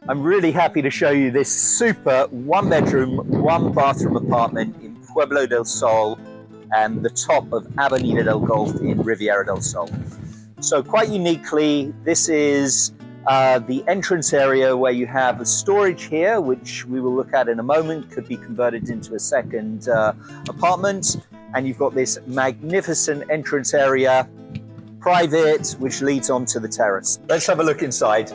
I'm really happy to show you this super one-bedroom, one-bathroom apartment in Pueblo del Sol and the top of Avenida del Golf in Riviera del Sol. So quite uniquely, this is the entrance area where you have a storage here, which we will look at in a moment, could be converted into a second apartment. And you've got this magnificent entrance area, private, which leads onto the terrace. Let's have a look inside.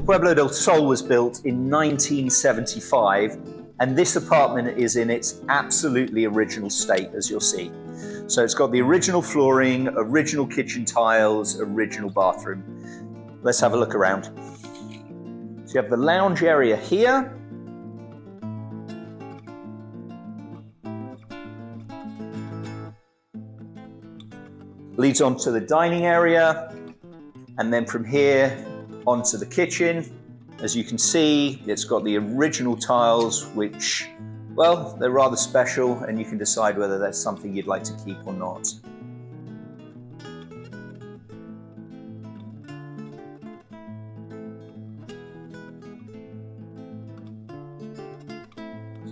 Pueblo del Sol was built in 1975, and this apartment is in its absolutely original state, as you'll see. So it's got the original flooring, original kitchen tiles, original bathroom. Let's have a look around. So you have the lounge area here. Leads on to the dining area, and then from here onto the kitchen. As you can see, it's got the original tiles, which, well, they're rather special, and you can decide whether that's something you'd like to keep or not.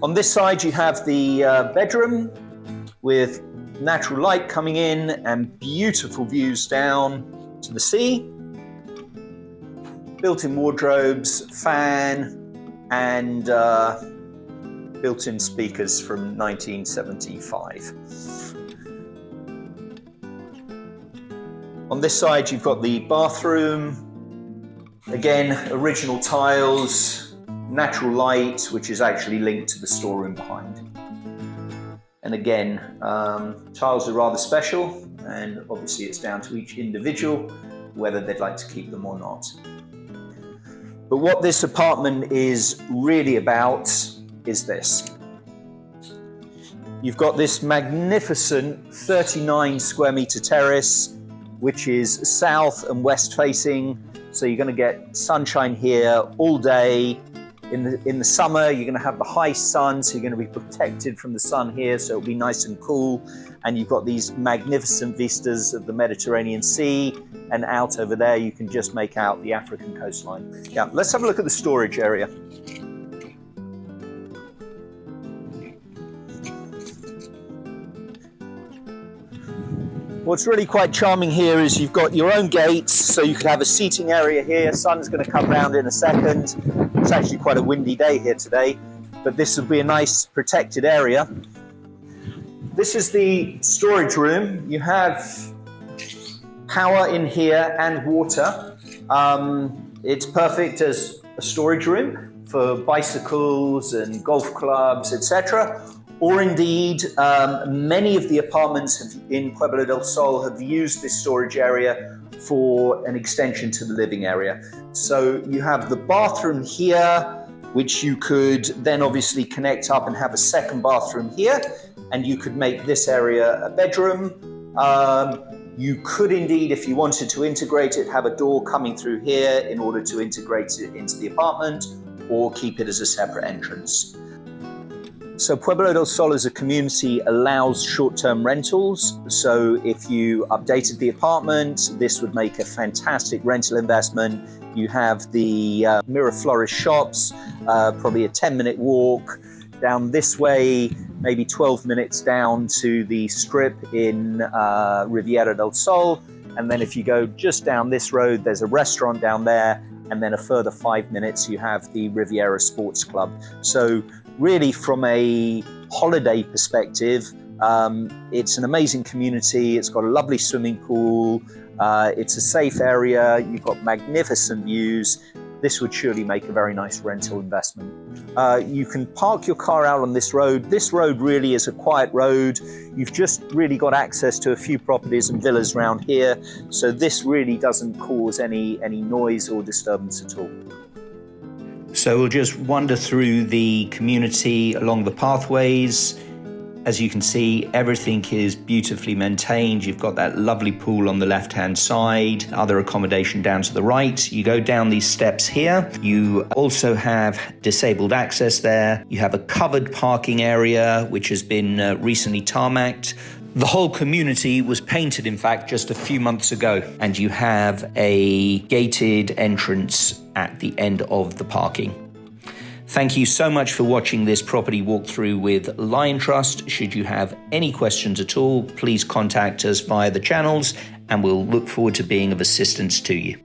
On this side, you have the bedroom with natural light coming in and beautiful views down to the sea. Built-in wardrobes, fan, and built-in speakers from 1975. On this side, you've got the bathroom. Again, original tiles, natural light, which is actually linked to the storeroom behind. And again, tiles are rather special, and obviously it's down to each individual whether they'd like to keep them or not. But what this apartment is really about is this. You've got this magnificent 39 square meter terrace, which is south and west facing. So you're going to get sunshine here all day. In the summer, you're going to have the high sun, so you're going to be protected from the sun here, so it'll be nice and cool. And you've got these magnificent vistas of the Mediterranean Sea, and out over there you can just make out the African coastline. Yeah, let's have a look at the storage area. What's really quite charming here is you've got your own gates, so you could have a seating area here. Sun's going to come round in a second. It's actually quite a windy day here today, but this will be a nice protected area. This is the storage room. You have power in here and water. It's perfect as a storage room for bicycles and golf clubs, etc. Or indeed, many of the apartments in Pueblo del Sol have used this storage area for an extension to the living area. So you have the bathroom here, which you could then obviously connect up and have a second bathroom here, and you could make this area a bedroom. You could indeed, if you wanted to integrate it, have a door coming through here in order to integrate it into the apartment, or keep it as a separate entrance. So Pueblo del Sol as a community allows short-term rentals. So if you updated the apartment, this would make a fantastic rental investment. You have the Miraflores shops, probably a 10-minute walk down this way, maybe 12 minutes down to the strip in Riviera del Sol. And then if you go just down this road, there's a restaurant down there. And then a further 5 minutes, you have the Riviera Sports Club. So really, from a holiday perspective, it's an amazing community. It's got a lovely swimming pool. It's a safe area. You've got magnificent views. This would surely make a very nice rental investment. You can park your car out on this road. This road really is a quiet road. You've just really got access to a few properties and villas around here. So this really doesn't cause any noise or disturbance at all. So we'll just wander through the community along the pathways. As you can see, everything is beautifully maintained. You've got that lovely pool on the left-hand side, other accommodation down to the right. You go down these steps here. You also have disabled access there. You have a covered parking area, which has been recently tarmacked. The whole community was painted, in fact, just a few months ago, and you have a gated entrance at the end of the parking. Thank you so much for watching this property walkthrough with Lion Trust. Should you have any questions at all, please contact us via the channels, and we'll look forward to being of assistance to you.